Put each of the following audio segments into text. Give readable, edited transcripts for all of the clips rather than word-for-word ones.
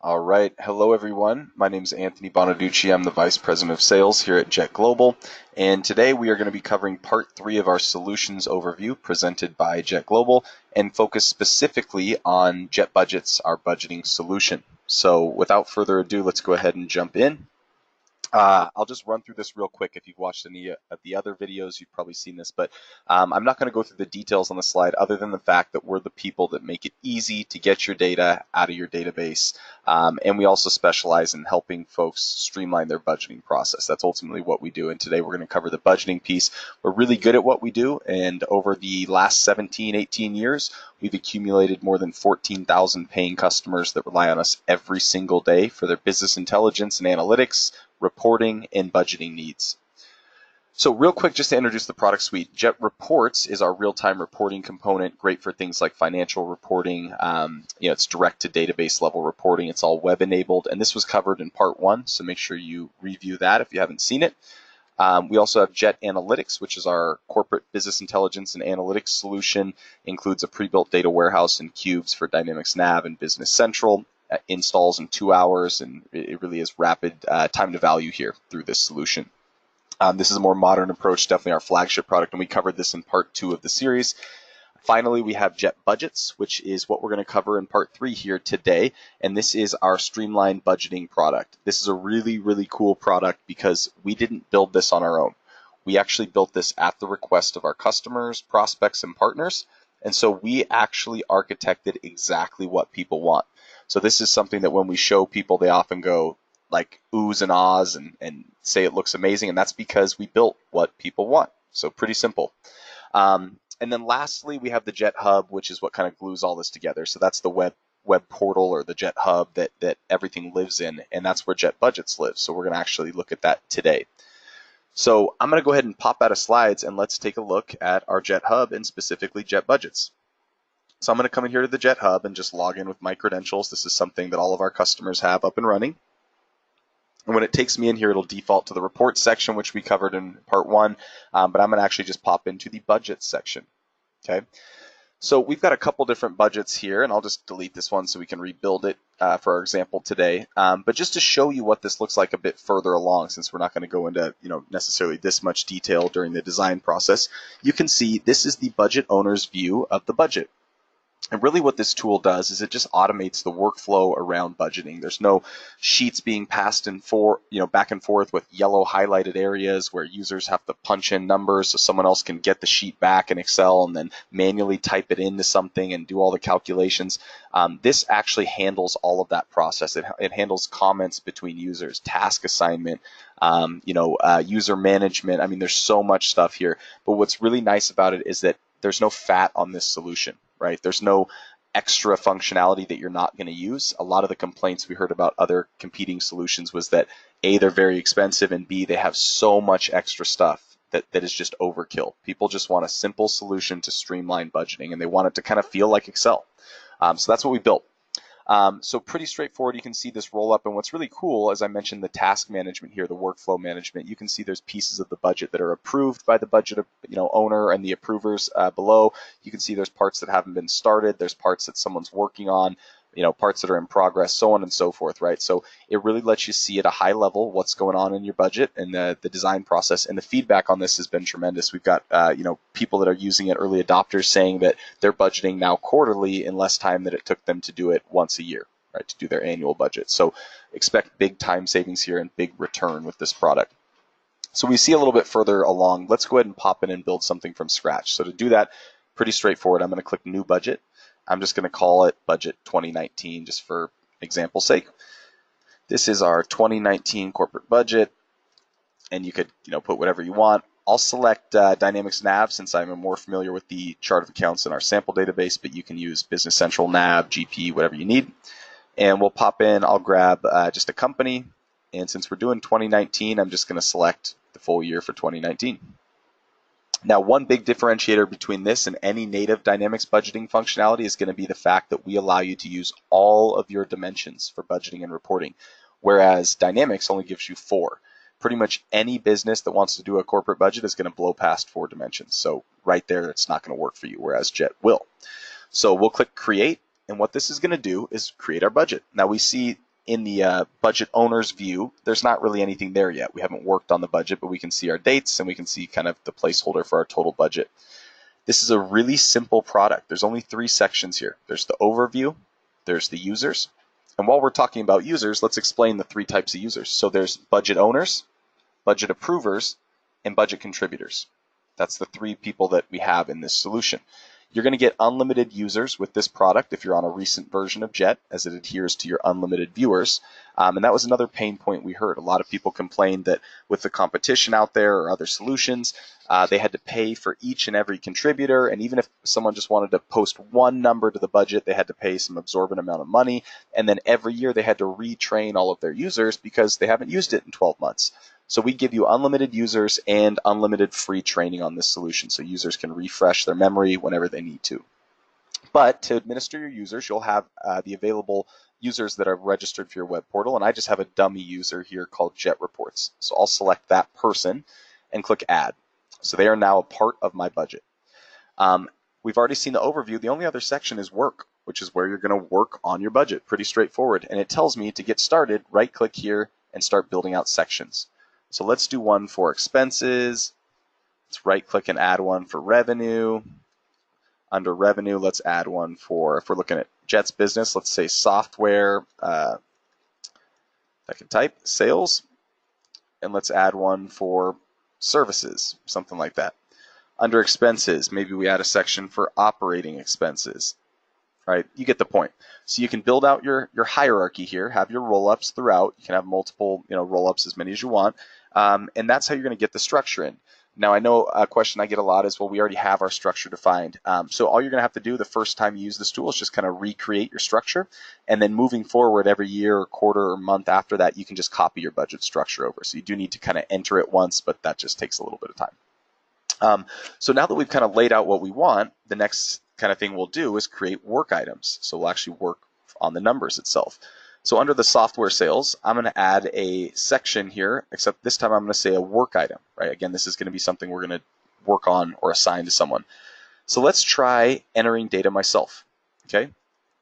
All right. Hello, everyone. My name is Anthony Bonaducci. I'm the Vice President of Sales here at Jet Global. And today we are going to be covering part 3 of our solutions overview presented by Jet Global and focus specifically on Jet Budgets, our budgeting solution. So without further ado, let's go ahead and jump in. I'll just run through this real quick. If you've watched any of the other videos, you've probably seen this, but I'm not going to go through the details on the slide other than the fact that we're the people that make it easy to get your data out of your database. And we also specialize in helping folks streamline their budgeting process. That's ultimately what we do. And today we're going to cover the budgeting piece. We're really good at what we do. And over the last 17, 18 years, we've accumulated more than 14,000 paying customers that rely on us every single day for their business intelligence and analytics, reporting, and budgeting needs. So real quick, just to introduce the product suite, Jet Reports is our real-time reporting component, great for things like financial reporting. It's direct to database level reporting. It's all web enabled, and this was covered in part 1, so make sure you review that if you haven't seen it. We also have Jet Analytics, which is our corporate business intelligence and analytics solution. Includes a pre-built data warehouse and cubes for Dynamics NAV and Business Central. Installs in 2 hours, and it really is rapid time to value here through this solution. This is a more modern approach, definitely our flagship product, and we covered this in part 2 of the series. Finally, we have Jet Budgets, which is what we're going to cover in part 3 here today, and this is our streamlined budgeting product. This is a really, really cool product because we didn't build this on our own. We actually built this at the request of our customers, prospects, and partners, and so we actually architected exactly what people want. So this is something that when we show people, they often go like oohs and ahs and say it looks amazing, and that's because we built what people want. So pretty simple. And then lastly, we have the Jet Hub, which is what kind of glues all this together. So that's the web portal or the Jet Hub that everything lives in, and that's where Jet Budgets live. So we're going to actually look at that today. So I'm going to go ahead and pop out of slides, and let's take a look at our Jet Hub and specifically Jet Budgets. So I'm going to come in here to the Jet Hub and just log in with my credentials. This is something that all of our customers have up and running. And when it takes me in here, it'll default to the report section, which we covered in part 1, but I'm going to actually just pop into the budget section. Okay. So we've got a couple different budgets here, and I'll just delete this one so we can rebuild it for our example today. But just to show you what this looks like a bit further along, since we're not going to go into necessarily this much detail during the design process, you can see this is the budget owner's view of the budget. And really what this tool does is it just automates the workflow around budgeting. There's no sheets being passed back and forth with yellow highlighted areas where users have to punch in numbers so someone else can get the sheet back in Excel and then manually type it into something and do all the calculations. This actually handles all of that process. It handles comments between users, task assignment, user management. I mean, there's so much stuff here. But what's really nice about it is that there's no fat on this solution. Right? There's no extra functionality that you're not going to use. A lot of the complaints we heard about other competing solutions was that A, they're very expensive, and B, they have so much extra stuff that is just overkill. People just want a simple solution to streamline budgeting, and they want it to kind of feel like Excel. So that's what we built. So pretty straightforward. You can see this roll up, and what's really cool, as I mentioned, the task management here, the workflow management. You can see there's pieces of the budget that are approved by the budget owner and the approvers below. You can see there's parts that haven't been started. There's parts that someone's working on. Parts that are in progress, so on and so forth, right? So it really lets you see at a high level what's going on in your budget and the design process. And the feedback on this has been tremendous. We've got people that are using it, early adopters, saying that they're budgeting now quarterly in less time than it took them to do it once a year, right? To do their annual budget. So expect big time savings here and big return with this product. So we see a little bit further along. Let's go ahead and pop in and build something from scratch. So to do that, pretty straightforward. I'm going to click New Budget. I'm just going to call it Budget 2019 just for example's sake. This is our 2019 corporate budget, and you could put whatever you want. I'll select Dynamics NAV since I'm more familiar with the chart of accounts in our sample database, but you can use Business Central, NAV, GP, whatever you need. And we'll pop in, I'll grab just a company, and since we're doing 2019, I'm just going to select the full year for 2019. Now, one big differentiator between this and any native Dynamics budgeting functionality is going to be the fact that we allow you to use all of your dimensions for budgeting and reporting, whereas Dynamics only gives you 4. Pretty much any business that wants to do a corporate budget is going to blow past 4 dimensions. So right there, it's not going to work for you, whereas Jet will. So we'll click Create, and what this is going to do is create our budget. Now we see in the budget owner's view, there's not really anything there yet. We haven't worked on the budget, but we can see our dates and we can see kind of the placeholder for our total budget. This is a really simple product. There's only 3 sections here. There's the overview, there's the users, and while we're talking about users, let's explain the 3 types of users. So there's budget owners, budget approvers, and budget contributors. That's the 3 people that we have in this solution. You're going to get unlimited users with this product if you're on a recent version of Jet, as it adheres to your unlimited viewers. And that was another pain point we heard. A lot of people complained that with the competition out there or other solutions, they had to pay for each and every contributor. And even if someone just wanted to post one number to the budget, they had to pay some absorbent amount of money. And then every year they had to retrain all of their users because they haven't used it in 12 months. So we give you unlimited users and unlimited free training on this solution, so users can refresh their memory whenever they need to. But to administer your users, you'll have the available users that are registered for your web portal, and I just have a dummy user here called Jet Reports. So I'll select that person and click Add. So they are now a part of my budget. We've already seen the overview. The only other section is Work, which is where you're going to work on your budget. Pretty straightforward. And it tells me to get started, right-click here and start building out sections. So let's do one for expenses. Let's right-click and add one for revenue. Under revenue, let's add one for, if we're looking at Jet's business, let's say software. I can type sales. And let's add one for services, something like that. Under expenses, maybe we add a section for operating expenses. Right, you get the point. So you can build out your hierarchy here, have your roll-ups throughout. You can have multiple, roll-ups, as many as you want, and that's how you're going to get the structure in. Now, I know a question I get a lot is, well, we already have our structure defined. So all you're going to have to do the first time you use this tool is just kind of recreate your structure, and then moving forward every year or quarter or month after that, you can just copy your budget structure over. So you do need to kind of enter it once, but that just takes a little bit of time. So now that we've kind of laid out what we want, the next kind of thing we'll do is create work items. So we'll actually work on the numbers itself. So under the software sales, I'm going to add a section here, except this time I'm going to say a work item, right? Again, this is going to be something we're going to work on or assign to someone. So let's try entering data myself, okay?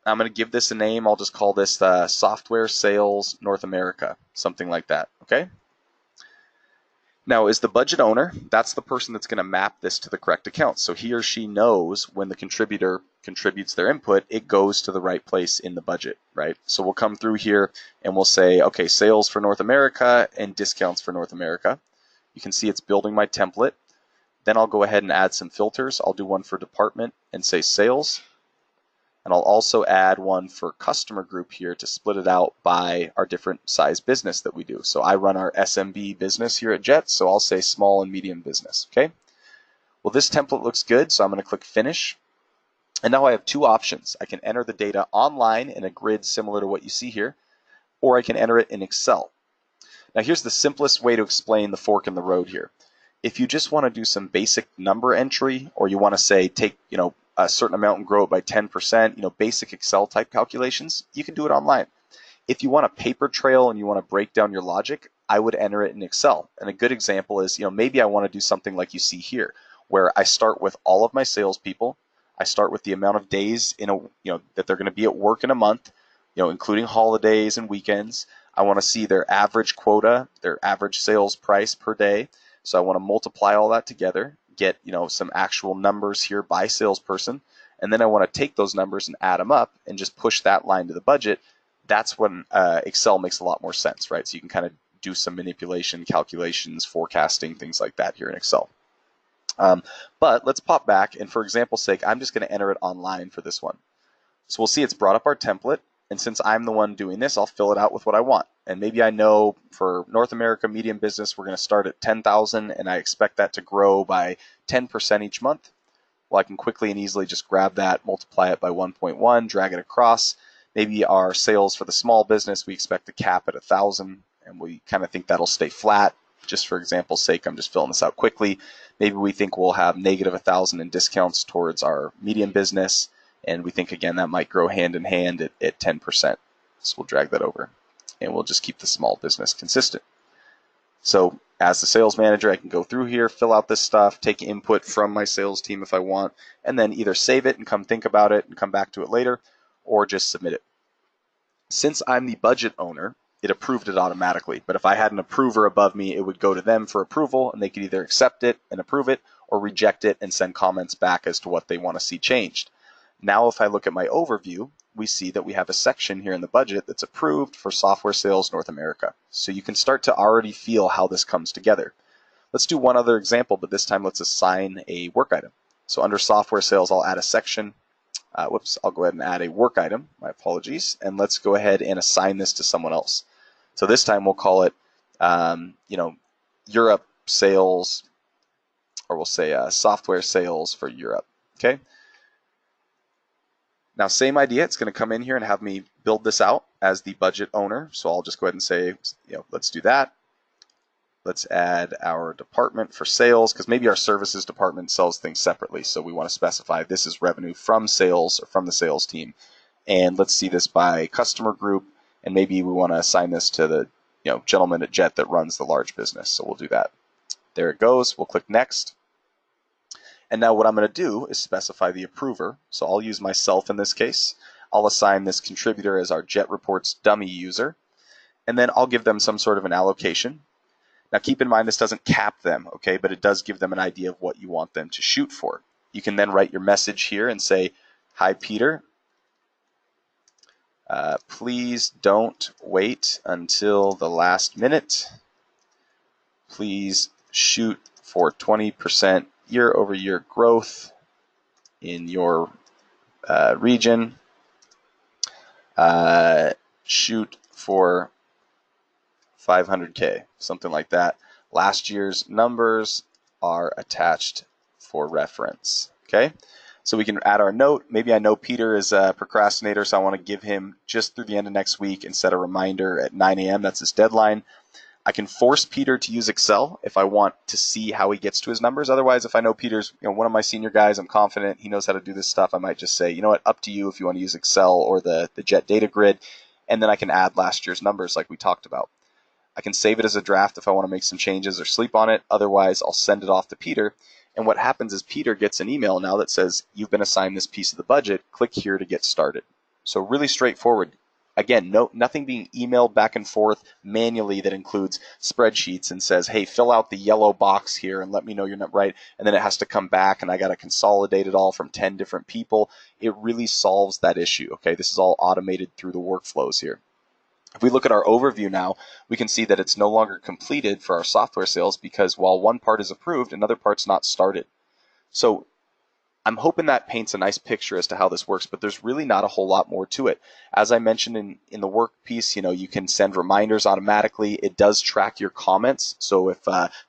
I'm going to give this a name. I'll just call this Software Sales North America, something like that, okay? Now, as the budget owner, that's the person that's going to map this to the correct account. So he or she knows when the contributor contributes their input, it goes to the right place in the budget, right? So we'll come through here and we'll say, okay, sales for North America and discounts for North America. You can see it's building my template. Then I'll go ahead and add some filters. I'll do one for department and say sales. And I'll also add one for customer group here to split it out by our different size business that we do. So I run our SMB business here at Jet, so I'll say small and medium business, okay? Well, this template looks good, so I'm going to click Finish. And now I have 2 options. I can enter the data online in a grid similar to what you see here, or I can enter it in Excel. Now here's the simplest way to explain the fork in the road here. If you just want to do some basic number entry, or you want to say take, a certain amount and grow it by 10%, basic Excel type calculations, you can do it online. If you want a paper trail and you want to break down your logic, I would enter it in Excel. And a good example is, maybe I want to do something like you see here, where I start with all of my salespeople. I start with the amount of days that they're going to be at work in a month, including holidays and weekends. I want to see their average quota, their average sales price per day. So I want to multiply all that together, get some actual numbers here by salesperson, and then I want to take those numbers and add them up and just push that line to the budget. That's when Excel makes a lot more sense, right? So you can kind of do some manipulation, calculations, forecasting, things like that here in Excel. But let's pop back, and for example's sake, I'm just going to enter it online for this one. So we'll see it's brought up our template, and since I'm the one doing this, I'll fill it out with what I want. And maybe I know for North America medium business, we're going to start at 10,000, and I expect that to grow by 10% each month. Well, I can quickly and easily just grab that, multiply it by 1.1, drag it across. Maybe our sales for the small business, we expect to cap at 1,000, and we kind of think that'll stay flat. Just for example's sake, I'm just filling this out quickly. Maybe we think we'll have negative 1,000 in discounts towards our medium business, and we think, again, that might grow hand in hand at 10%. So we'll drag that over, and we'll just keep the small business consistent. So as the sales manager, I can go through here, fill out this stuff, take input from my sales team if I want, and then either save it and come think about it and come back to it later, or just submit it. Since I'm the budget owner, it approved it automatically. But if I had an approver above me, it would go to them for approval, and they could either accept it and approve it or reject it and send comments back as to what they want to see changed. Now, if I look at my overview, we see that we have a section here in the budget that's approved for software sales North America. So you can start to already feel how this comes together. Let's do one other example, but this time let's assign a work item. So under software sales, I'll add a section. I'll go ahead and add a work item. My apologies. And let's go ahead and assign this to someone else. So this time we'll call it, Europe sales, or we'll say software sales for Europe. Okay. Now, same idea. It's going to come in here and have me build this out as the budget owner. So I'll just go ahead and say, let's do that. Let's add our department for sales, because maybe our services department sells things separately. So we want to specify this is revenue from sales or from the sales team. And let's see this by customer group. And maybe we want to assign this to the gentleman at Jet that runs the large business. So we'll do that. There it goes. We'll click next. And now what I'm going to do is specify the approver. So I'll use myself in this case. I'll assign this contributor as our Jet Reports dummy user. And then I'll give them some sort of an allocation. Now keep in mind this doesn't cap them, okay, but it does give them an idea of what you want them to shoot for. You can then write your message here and say, "Hi Peter, please don't wait until the last minute. Please shoot for 20% year-over-year growth in your region. Shoot for 500K, something like that. Last year's numbers are attached for reference." Okay, so we can add our note. Maybe I know Peter is a procrastinator, so I want to give him just through the end of next week and set a reminder at 9 a.m. That's his deadline. I can force Peter to use Excel if I want to see how he gets to his numbers. Otherwise, if I know Peter's one of my senior guys, I'm confident he knows how to do this stuff, I might just say, you know what, up to you if you want to use Excel or the Jet data grid, and then I can add last year's numbers like we talked about. I can save it as a draft if I want to make some changes or sleep on it. Otherwise, I'll send it off to Peter. And what happens is Peter gets an email now that says, "You've been assigned this piece of the budget. Click here to get started." So really straightforward. Again, nothing being emailed back and forth manually that includes spreadsheets and says, "Hey, fill out the yellow box here and let me know you're not right." And then it has to come back and I got to consolidate it all from 10 different people. It really solves that issue. Okay, this is all automated through the workflows here. If we look at our overview now, we can see that it's no longer completed for our software sales because while one part is approved, another part's not started. So I'm hoping that paints a nice picture as to how this works, but there's really not a whole lot more to it. As I mentioned in the work piece, you can send reminders automatically. It does track your comments. So if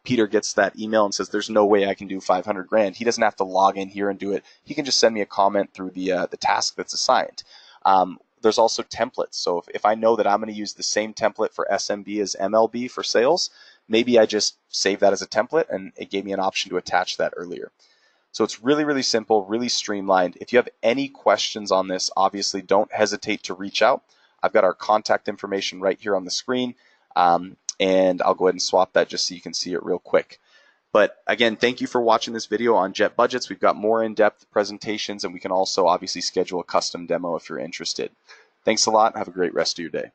Peter gets that email and says, "There's no way I can do 500 grand," he doesn't have to log in here and do it. He can just send me a comment through the task that's assigned. There's also templates. So if I know that I'm going to use the same template for SMB as MLB for sales, maybe I just save that as a template, and it gave me an option to attach that earlier. So it's really, really simple, really streamlined. If you have any questions on this, obviously don't hesitate to reach out. I've got our contact information right here on the screen, and I'll go ahead and swap that just so you can see it real quick. But again, thank you for watching this video on Jet Budgets. We've got more in-depth presentations, and we can also obviously schedule a custom demo if you're interested. Thanks a lot. Have a great rest of your day.